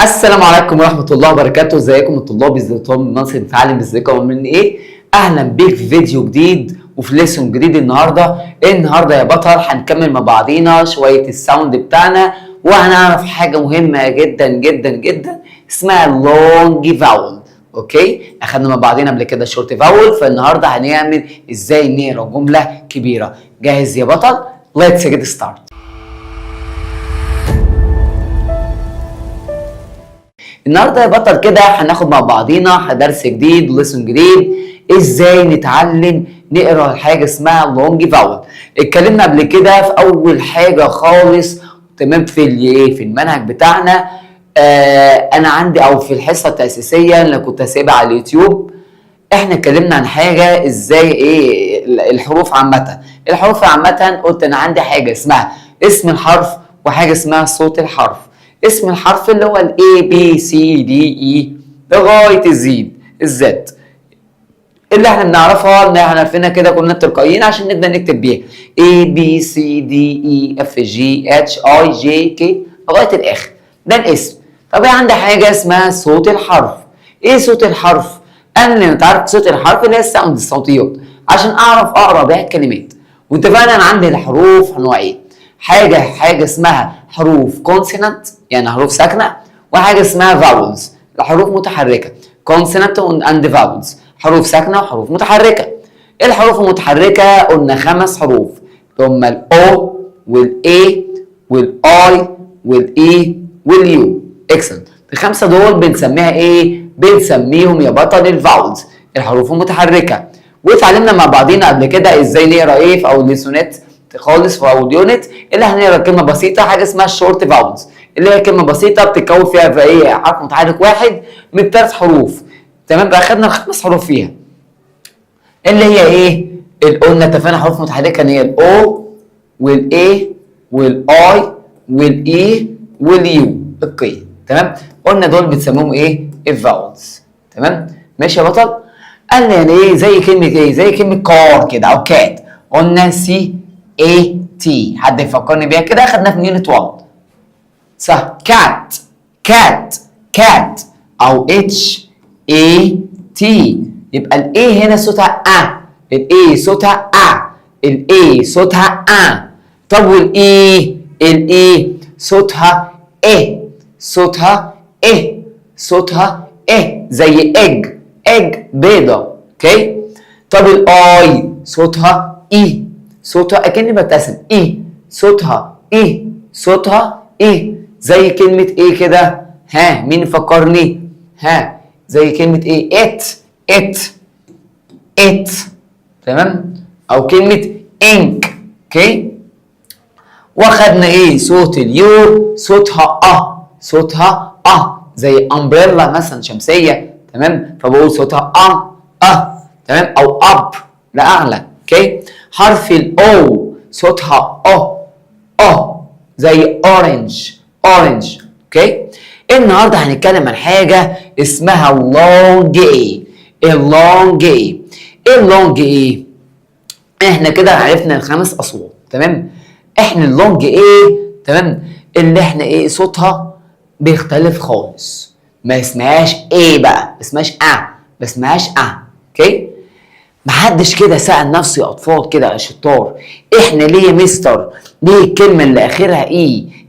السلام عليكم ورحمة الله وبركاته. ازيكم الطلاب؟ ازاي طالب ناصر متعلم ازيكم من ايه؟ اهلا بيك في فيديو جديد وفي ليسون جديد. النهارده يا بطل هنكمل مع بعضينا شوية الساوند بتاعنا، وهنعرف حاجة مهمة جدا جدا جدا اسمها اللونج فاول. اوكي، اخدنا مع بعضينا قبل كده شورت فاول، فالنهارده هنعمل ازاي نقرا جملة كبيرة. جاهز يا بطل؟ Let's get started. النهارده يا بطل كده هناخد مع بعضينا درس جديد وليسون جديد، ازاي نتعلم نقرا حاجه اسمها لونج فاول. اتكلمنا قبل كده في اول حاجه خالص، تمام، في المنهج بتاعنا. انا عندي او في الحصه التاسيسيه اللي كنت هسيبها على اليوتيوب، احنا اتكلمنا عن حاجه ازاي الحروف عامه. قلت انا عندي حاجه اسمها اسم الحرف وحاجه اسمها صوت الحرف. اسم الحرف اللي هو ال A B C D E لغاية الزد اللي احنا بنعرفها، اللي احنا عارفينها كده كلنا تلقائيين عشان نبدأ نكتب بيها A B C D E F G H I J K لغاية الآخر. ده الاسم. طب عندي حاجة اسمها صوت الحرف. ايه صوت الحرف؟ أنا اللي نتعرف صوت الحرف اللي هي الساوند، الصوتيات، عشان أعرف أقرأ بيها الكلمات. واتفقنا أنا عندي الحروف نوعين، حاجة اسمها حروف كونسونانت يعني حروف ساكنة، وحاجة اسمها فاولز الحروف متحركة. كونسونانت اند فاولز حروف ساكنة وحروف متحركة. الحروف المتحركة قلنا 5 حروف، هما الاو والاي والاي والاي واليو. اكسلنت. ال5 دول بنسميها ايه؟ بنسميهم يا بطل الفاولز، الحروف المتحركة. واتعلمنا مع بعضينا قبل كده ازاي نقرا في اول ليسونات خالص في اول يونت، اللي هنقرا كلمه بسيطه، حاجه اسمها الشورت فاولز، اللي هي كلمه بسيطه بتتكون فيها في حرف متحرك واحد من 3 حروف. تمام بقى، خدنا 5 حروف فيها، اللي هي قلنا اتفقنا حروف متحركه ان هي الاو والاي والاي والاي واليو. اوكي تمام، قلنا دول بنسميهم الفاولز. تمام ماشي يا بطل. قال لي يعني زي كلمه كار كده او كات، قلنا سي اي تي. حد يفكرني بيها كده؟ اخدنا في يونت 1 صح؟ كات او اتش اي تي. يبقى الاي هنا صوتها الاي صوتها الاي صوتها طب والاي صوتها صوتها زي اج بيضه. اوكي. طب الاي صوتها صوتها اكني ببتسم، صوتها زي كلمة كده؟ ها مين يفكرني؟ ها زي كلمة ات. تمام، او كلمة انك. اوكي. واخدنا صوت اليو صوتها زي امبريلا مثلا، شمسية. تمام، فبقول صوتها تمام، او اب لاعلى. اوكي. حرف الاو صوتها زي اورنج. اوكي. النهارده هنتكلم عن حاجه اسمها اللونج احنا كده عرفنا ال5 اصوات. تمام، احنا اللونج تمام، اللي احنا صوتها بيختلف خالص، ما اسمهاش بقى، ما اسمهاش اوكي. محدش كده سأل نفسه يا أطفال كده يا شطار، إحنا ليه يا مستر ليه الكلمة اللي آخرها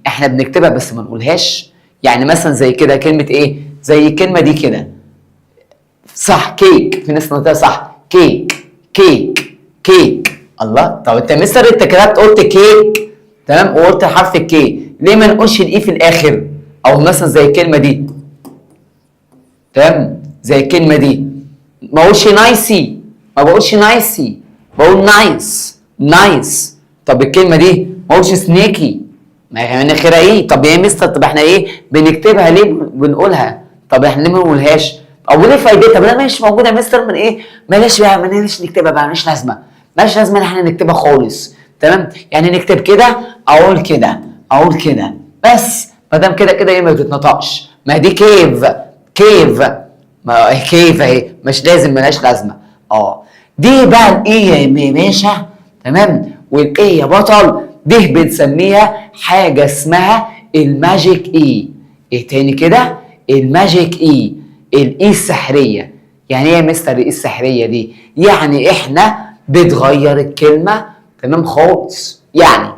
إحنا بنكتبها بس ما نقولهاش؟ يعني مثلا زي كده كلمة زي الكلمة دي كده صح، كيك. في ناس نطقها صح، كيك. الله، طب أنت يا مستر أنت كتبت قلت كيك، تمام، وقلت حرف الكي، ليه ما نقولش في الآخر؟ أو مثلا زي الكلمة دي، تمام، زي الكلمة دي ما أقولش نايسي، ما بقولش نايسي، بقول نايس. طب الكلمه دي ما اقولش سنيكي، ما هي اخرها طب يا مستر، طب احنا بنكتبها ليه بنقولها؟ طب احنا ليه ما بنقولهاش؟ او ليه فايدتها؟ طب لا مش موجوده يا مستر، من بلاش نكتبها بقى، مالهاش لازمه ان احنا نكتبها خالص. تمام، يعني نكتب كده، اقول كده بس، ما دام كده ما بتتنطقش. ما دي كيف ما هي كيف اهي، مش لازم، مالهاش لازمه. دي بقى يا باشا. تمام، يا بطل دي بنسميها حاجه اسمها الماجيك ايه تاني كده؟ الماجيك اي، الاي السحريه. يعني ايه يا مستر الاي السحريه دي؟ يعني احنا بتغير الكلمه تمام خالص. يعني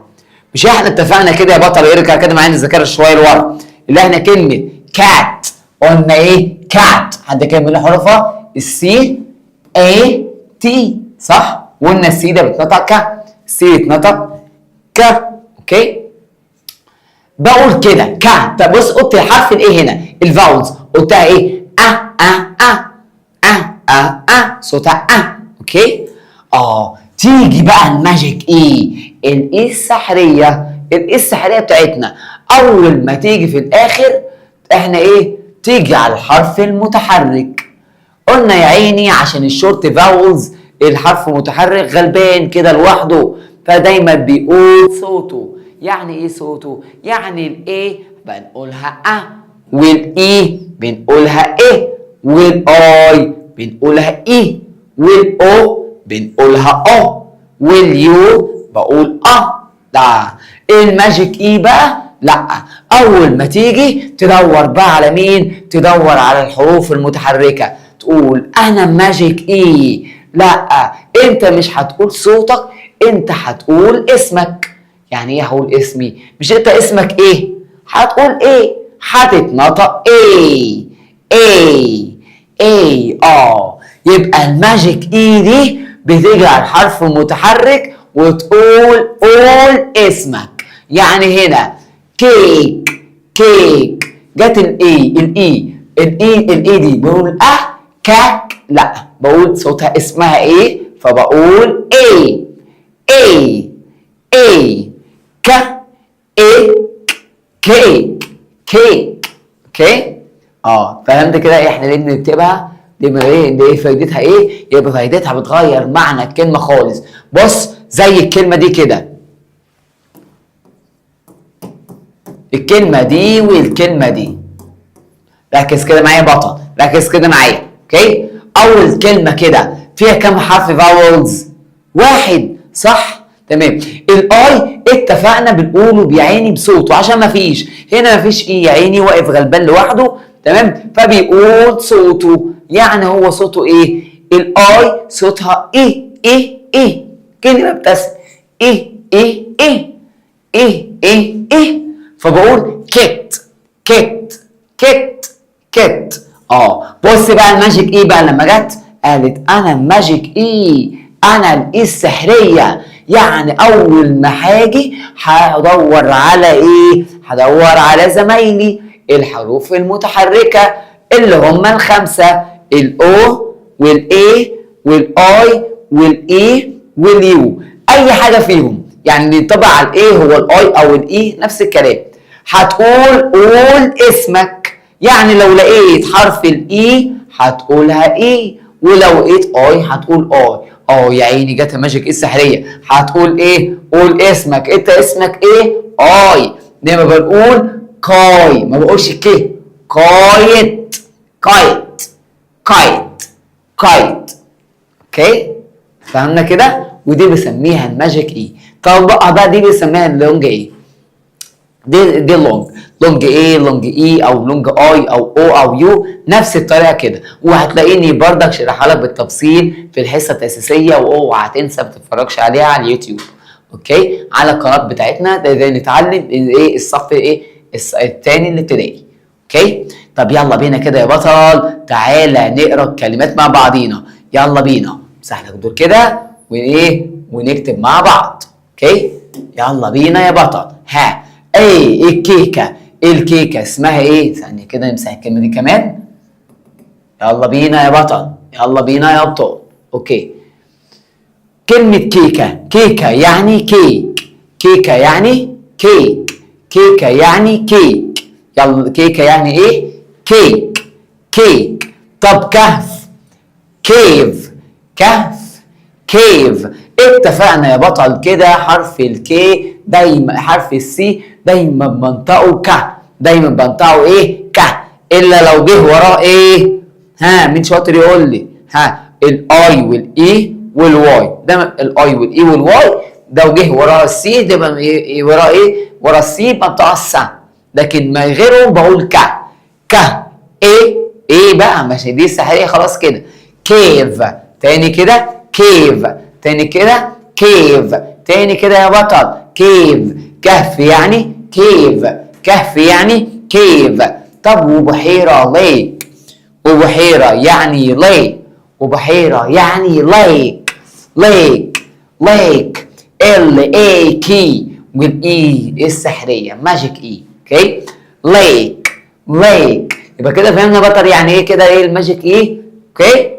مش احنا اتفقنا كده يا بطل، ارجع كده معايا نذاكر شويه لورا، اللي احنا كلمه كات قلنا ايه؟ كات. حد كده من حروفها السي اي تي صح؟ وقلنا السي ده بتنطق ك، السي بتنطق ك. اوكي؟ بقول كده ك. طب بص قلت حرف الايه هنا الفاولز قلتها ايه؟ صوتها اوكي؟ تيجي بقى الماجيك ايه؟ الايه السحريه. الايه السحريه بتاعتنا اول ما تيجي في الاخر احنا ايه؟ تيجي على الحرف المتحرك. قلنا يا عيني عشان الشورت فاولز الحرف متحرك غلبان كده لوحده، فدايما بيقول صوته. يعني ايه صوته؟ يعني الايه بنقولها والاي بنقولها ايه، والاي بنقولها ايه، والاو بنقولها واليو بقول ده الماجيك ايه بقى؟ لا، اول ما تيجي تدور بقى على مين؟ تدور على الحروف المتحركه، تقول انا ماجيك ايه. لا، انت مش هتقول صوتك، انت هتقول اسمك. يعني ايه هقول اسمي؟ مش انت اسمك ايه؟ هتقول ايه؟ هتتنطق ايه ايه. يبقى الماجيك ايه دي بتيجي على الحرف المتحرك وتقول قول اسمك. يعني هنا كيك جت الاي دي بقول كاك، لا بقول صوتها اسمها ايه، فبقول ايه ك ايه كيك اوكي؟ فهمت كده احنا ليه بنكتبها؟ دي فايدتها ايه؟ يبقى فايدتها بتغير معنى الكلمه خالص. بص زي الكلمه دي كده، الكلمه دي والكلمه دي. ركز كده معايا يا بطل، ركز كده معايا. اوكي؟ اول كلمه كده فيها كام حرف فاولز؟ واحد صح؟ تمام. الاي اتفقنا بنقوله بيعيني بصوته عشان ما فيش هنا، ما فيش ايه يا عيني واقف غلبان لوحده تمام، فبيقول صوته. يعني هو صوته ايه؟ الاي صوتها ايه كلمه بتسمع ايه. فبقول كت. بص بقى الماجيك ايه بقى لما جت قالت انا الماجيك ايه، انا الايه السحريه. يعني اول ما هاجي هدور على ايه؟ هدور على زمايلي الحروف المتحركه اللي هم الخمسه، الاو والاي والاي والاي واليو، اي حاجه فيهم يعني طبعا على الايه هو الاي او الاي نفس الكلام. هتقول قول اسمك. يعني لو لقيت حرف الاي هتقولها ايه، ولو لقيت اي هتقول اي. يا عيني جت الماجيك ايه السحريه. هتقول ايه؟ قول اسمك. انت اسمك ايه؟ اي. دايما بنقول كاي، ما بقولش كي. كايت. اوكي؟ فهمنا كده؟ ودي بسميها الماجيك ايه. طب بقى دي بسميها اللونج ايه. دي لونج ايه، لونج اي او لونج اي او او يو، نفس الطريقه كده. وهتلاقيني بردك شرحها لك بالتفصيل في الحصه الاساسيه، واوعى تنسى ما تتفرجش عليها على اليوتيوب. اوكي؟ على القناه بتاعتنا ده ازاي نتعلم ايه الصف ايه الثاني الابتدائي. اوكي؟ طب يلا بينا كده يا بطل، تعالى نقرا الكلمات مع بعضينا. يلا بينا، امسح لك دول كده ونكتب مع بعض. اوكي؟ يلا بينا يا بطل. ايه الكيكه اسمها ايه؟ ثانيه كده نمسح الكلمه دي كمان. يلا بينا يا بطل، يلا بينا يا بطل. اوكي، كلمه كيكه يعني كيكه يعني كيكه يعني كيك. يلا كيكه يعني ايه؟ كيك. طب كيف اتفقنا يا بطل كده حرف الكي دايما، حرف السي دايما بنطقه دايما بنطقه ايه؟ الا لو جه وراه ايه؟ مين شاطر يقول لي؟ الاي والاي والواي. ده الاي والاي والواي ده وجه وراه السي ده وراه ايه؟ وراه السي بنطقه لكن من غيرهم بقول ك. ك. ايه بقى، ماشي دي السحرية خلاص كده. كيف. تاني كده كيف. تاني كده كيف. تاني كده يا بطل كيف. كهف يعني كيف. كهف يعني كيف. طب وبحيرة ليك. وبحيرة يعني ليك. وبحيرة يعني ليك. ليك. ليك. L-A-K والاي السحرية ماجيك اي. اوكي. ليك. ليك. يبقى كده فهمنا بطل يعني ايه كده ايه الماجيك ايه. اوكي.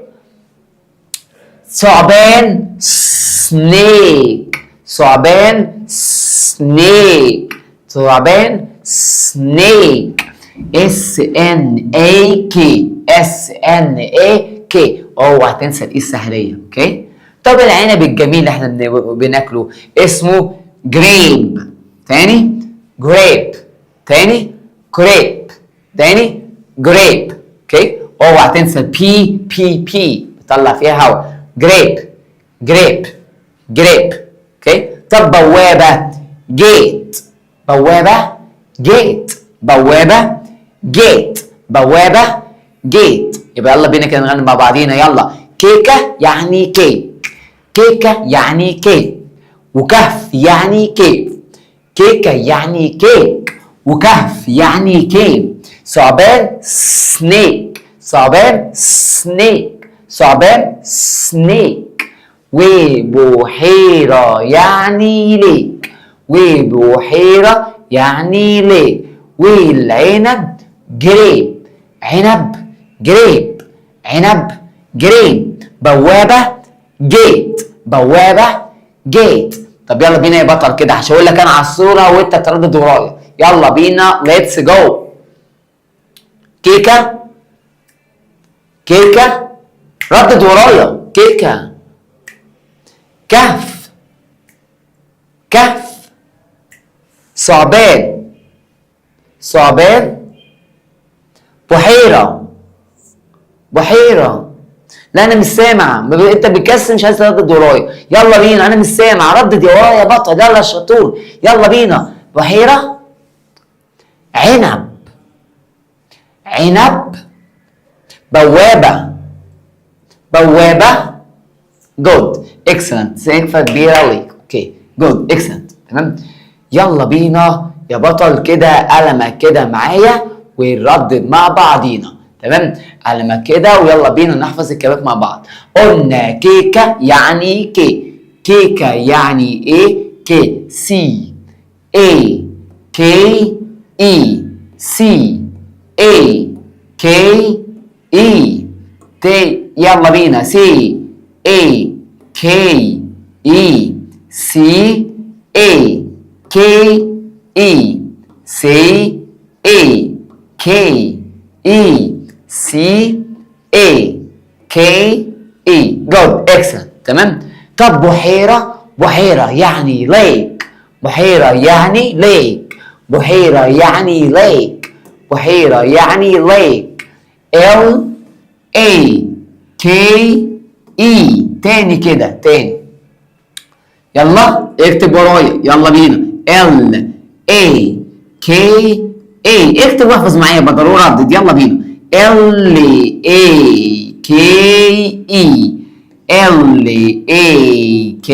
ثعبان سنيك. ثعبان سنيك. ثعبان سنيك. S-N-A-K. S-N-A-K. اوعى تنسى الاي السحرية. اوكي. طب العنب الجميل اللي احنا بناكله اسمه جريب. تاني جريب. تاني جريب. تاني جريب. اوكي. اوعى تنسى البي بي بي بطلع فيها هواء. جريب. جريب. جريب. اوكي. طب بوابة جيت. بوابة جيت. بوابة جيت. بوابة جيت. يبقى يلا بينا كده نغني مع بعضينا. يلا. كيكة يعني كيك. كيكة يعني كيك. وكهف يعني كيف. كيكة يعني كيك. وكهف يعني كيف. ثعبان سنيك. ثعبان سنيك. ثعبان سنيك. وبحيرة يعني ليك. وبحيرة يعني ليك. والعنب جريب. عنب جريب. عنب جريب. بوابة جيت. بوابة جيت. طب يلا بينا يا بطل كده هشاور لك انا على الصورة وانت تردد ورايا. يلا بينا ليتس جو. كيكة. كيكة. ردد ورايا. كيكة. كهف. كهف. ثعبان. ثعبان. بحيرة. بحيرة. لا انا مش سامع. انت بتكسر مش عايز تردد ورايا. يلا بينا انا مش سامع. ردد يا ورايا يا بطل. يلا يا شطور. يلا بينا. بحيرة. عنب. عنب. بوابة. بوابة. جود. اكسلنت. سقفة كبيرة ليك. اوكي. جود. اكسلنت. تمام. يلا بينا يا بطل كده قلمك كده معايا ونردد مع بعضينا. تمام. قلمك كده ويلا بينا نحفظ الكلمات مع بعض. قلنا كيكة يعني كي. كيكة يعني ايه. كي. سي. اي. كي. اي. سي. اي. كي. اي. تي. يلا بينا. سي. اي. كي. اي. سي. اي. كي. اي. سي. اي. كي. اي. سي. اي. كي. اي. جود. اكسلنت. تمام. طب بحيرة. بحيرة يعني ليك. بحيرة يعني ليك. بحيرة يعني ليك. بحيرة يعني ليك. L A K E. تاني كده. تاني. يلا اكتب ورايا. يلا بينا. L A K A. اكتب واحفظ معايا بدل وردد. يلا بينا. L A K E. L A K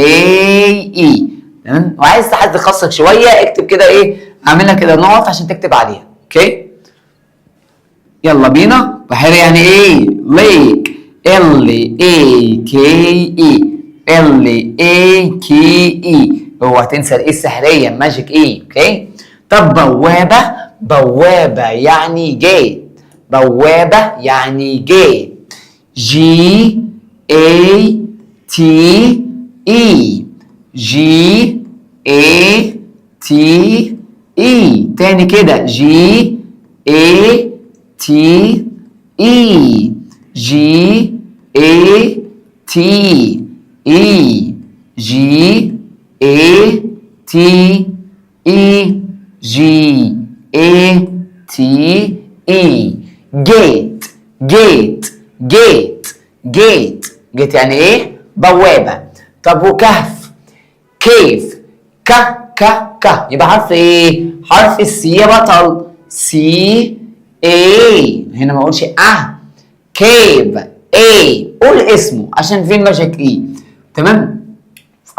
E. تمام. وعايز حد يخصك شويه اكتب كده ايه. اعملها كده نقط عشان تكتب عليها. اوكي. يلا بينا. بحيرة يعني ايه. ليك. L A K E. L A K E. اوعى تنسى الايه السحريه ماجيك ايه. اوكي. طب بوابه. بوابه يعني جيت. بوابه يعني جيت. G A T E. G A T E. تاني كده. G A T E. G A T E. G A T E. G A T E. جيت. جيت. جيت. جيت. جيت يعني ايه. بوابة. طب وكهف. كيف. ك ك ك. يبقى حرف ايه. حرف السي يا بطل. سي اي، هنا ما اقولش كيف اي، قول اسمه عشان في ماجيك اي. تمام؟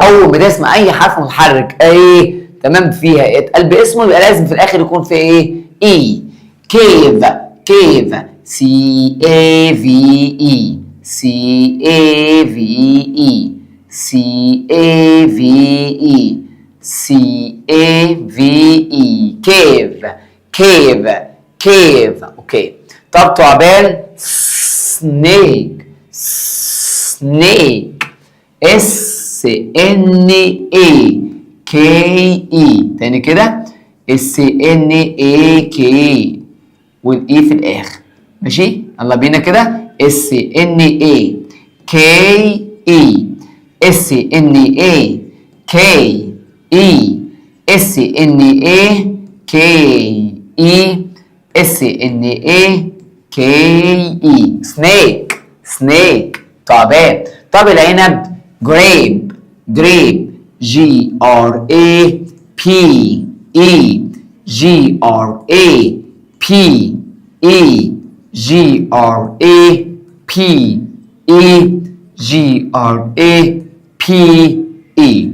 اول ما تسمع اي حرف متحرك اي تمام فيها اتقال باسمه يبقى لازم في الاخر يكون في ايه؟ اي. كيف كيف سي اي في اي سي اي في اي سي اي في اي سي اي في اي كيف كيف كيف. اوكي. طب تعبان سنيك سنيك اس ان اي كي اي. تاني كده اس ان اي كي والاي في الاخر. ماشي يلا بينا كده اس ان اي كي اي اس ان اي كي اي اس ان اي كي اي اس ان اي كي اي. سنيك سنيك تعبان. طب العنب جريب جريب جي ار اي بي اي جي ار اي بي اي جي ار اي بي اي جي ار اي بي اي.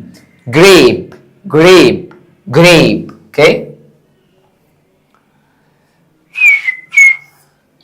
جريب جريب جريب. اوكي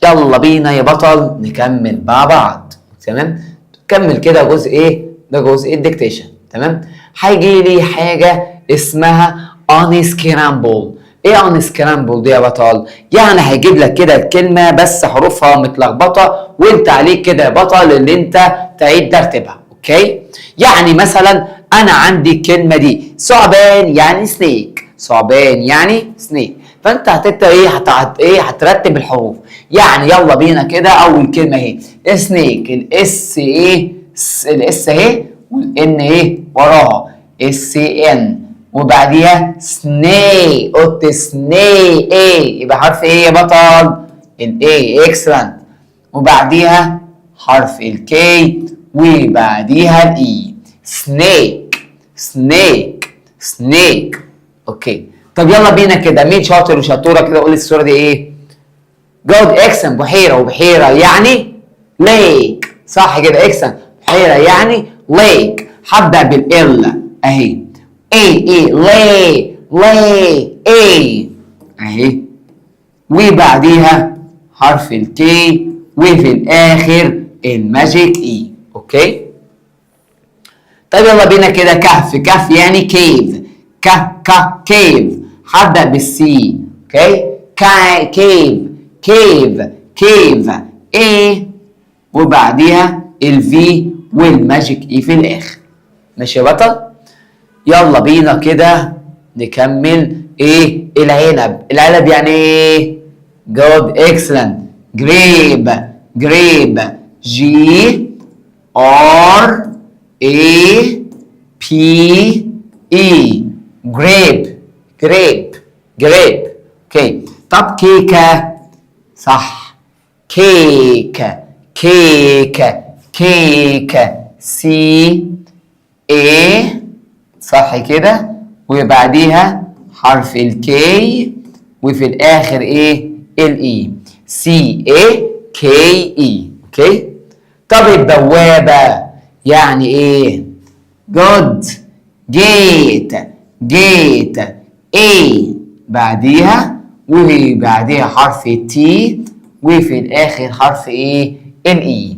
يلا بينا يا بطل نكمل مع بعض. تمام؟ كمل كده جزء ايه؟ ده جزء الديكتيشن. تمام؟ هيجي لي حاجه اسمها unscramble. ايه unscramble دي يا بطل؟ يعني هيجيب لك كده الكلمه بس حروفها متلخبطه وانت عليك كده يا بطل اللي انت تعيد ترتيبها. اوكي؟ يعني مثلا انا عندي الكلمه دي ثعبان يعني سنيك، ثعبان يعني سنيك، فانت هتبدا ايه هترتب الحروف. يعني يلا بينا كده اول كلمه اهي سنيك، الاس ايه الاس اهي والان ايه وراها اس ان وبعديها سني، قلت سني ايه يبقى حرف ايه يا بطل؟ الاي. اكسلنت. وبعديها حرف الكي وبعديها الاي. سنيك سنيك سنيك. اوكي طب يلا بينا كده مين شاطر وشطوره كده قول لي الصوره دي ايه؟ جود. اكسن بحيره، وبحيره يعني ليك، صح كده. اكسن بحيره يعني ليك. هبدا بالال اهي اي لي اي اهي وبعديها حرف الكي وفي الاخر الماجيك اي. اوكي طيب يلا بينا كده كهف. كهف يعني كيف. كيف. هبدا بالسي. اوكي كيف كيف كيف ايه وبعديها الفي والماجيك اي في الاخر. ماشي يا بطل؟ يلا بينا كده نكمل ايه العنب. العنب يعني ايه؟ جود. اكسلنت. جريب جريب جي ار اي بي اي جريب جريب جريب. اوكي طب كيكه، صح كيكه كيكه كيكه سي اي صح كده وبعديها حرف الكي وفي الاخر ايه الاي. سي اي كي اي. اوكي طب البوابه يعني ايه؟ جود. جيت جيت اي بعديها وبعديها حرف التي وفي الاخر حرف ايه الاي.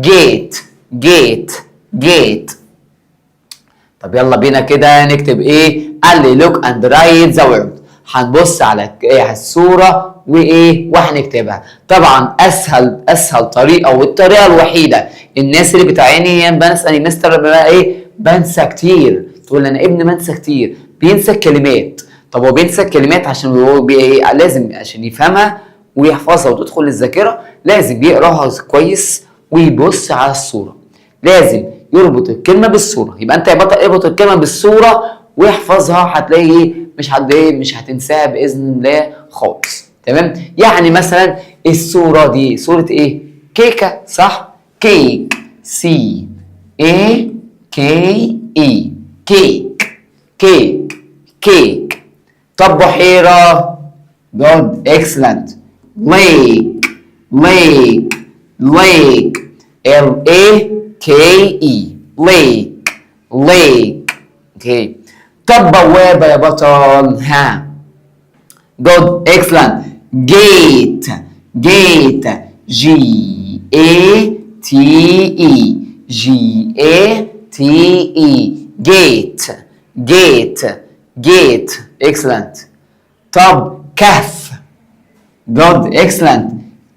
جيت جيت جيت. طب يلا بينا كده نكتب ايه؟ قال لي look and write the word. هنبص على الصوره وايه وهنكتبها. طبعا اسهل طريقه والطريقه الوحيده الناس اللي بتعاني بنسى مستر بقى ايه بنسى كتير، تقول انا ابني بنسى كتير بينسى الكلمات. طب هو بينسى الكلمات عشان هو لازم عشان يفهمها ويحفظها وتدخل الذاكره لازم يقراها كويس ويبص على الصوره. لازم يربط الكلمه بالصوره. يبقى انت يا بطل اربط الكلمه بالصوره واحفظها هتلاقي ايه مش هتنساها باذن الله خالص. تمام؟ يعني مثلا الصوره دي صوره ايه؟ كيكه، صح؟ كيك سي اي كي اي كيك كيك كيك. طب بحيره good excellent lake lake lake L-A-K-E lake lake okay. طب بوابة يا بطل ها good excellent gate gate G-A-T-E G-A-T-E gate gate gate excellent. طب كهف good excellent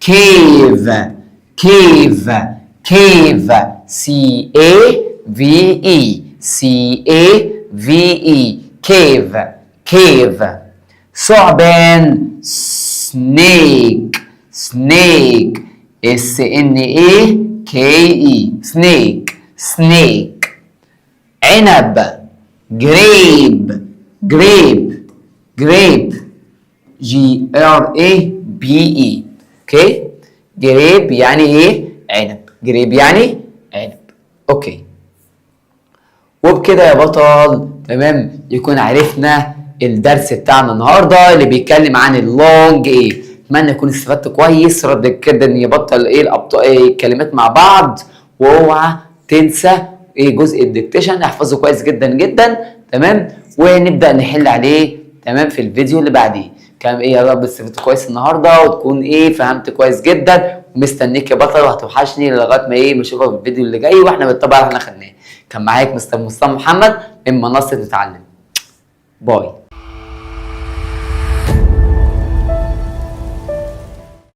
cave cave cave C-A-V-E C-A-V-E cave cave. ثعبان snake snake S-N-A-K-E snake snake. عنب grape grape grape G-R-A-B-E اوكي. جريب يعني ايه؟ عنب. جريب يعني عنب. اوكي. وبكده يا بطل تمام يكون عرفنا الدرس بتاعنا النهارده اللي بيتكلم عن اللونج ايه. اتمنى يكون استفدت كويس. رد كده ان يبطل الكلمات مع بعض، واوعى تنسى جزء الديكتيشن احفظه كويس جدا جدا تمام، ونبدا نحل عليه تمام في الفيديو اللي بعديه. كان يا رب استفدت كويس النهارده وتكون فهمت كويس جدا، ومستنيك يا بطل وهتوحشني لغايه ما اشوفك في الفيديو اللي جاي واحنا بالطبع اللي احنا خدناه. كان معاك مستر مصطفى محمد من منصه نتعلم. باي.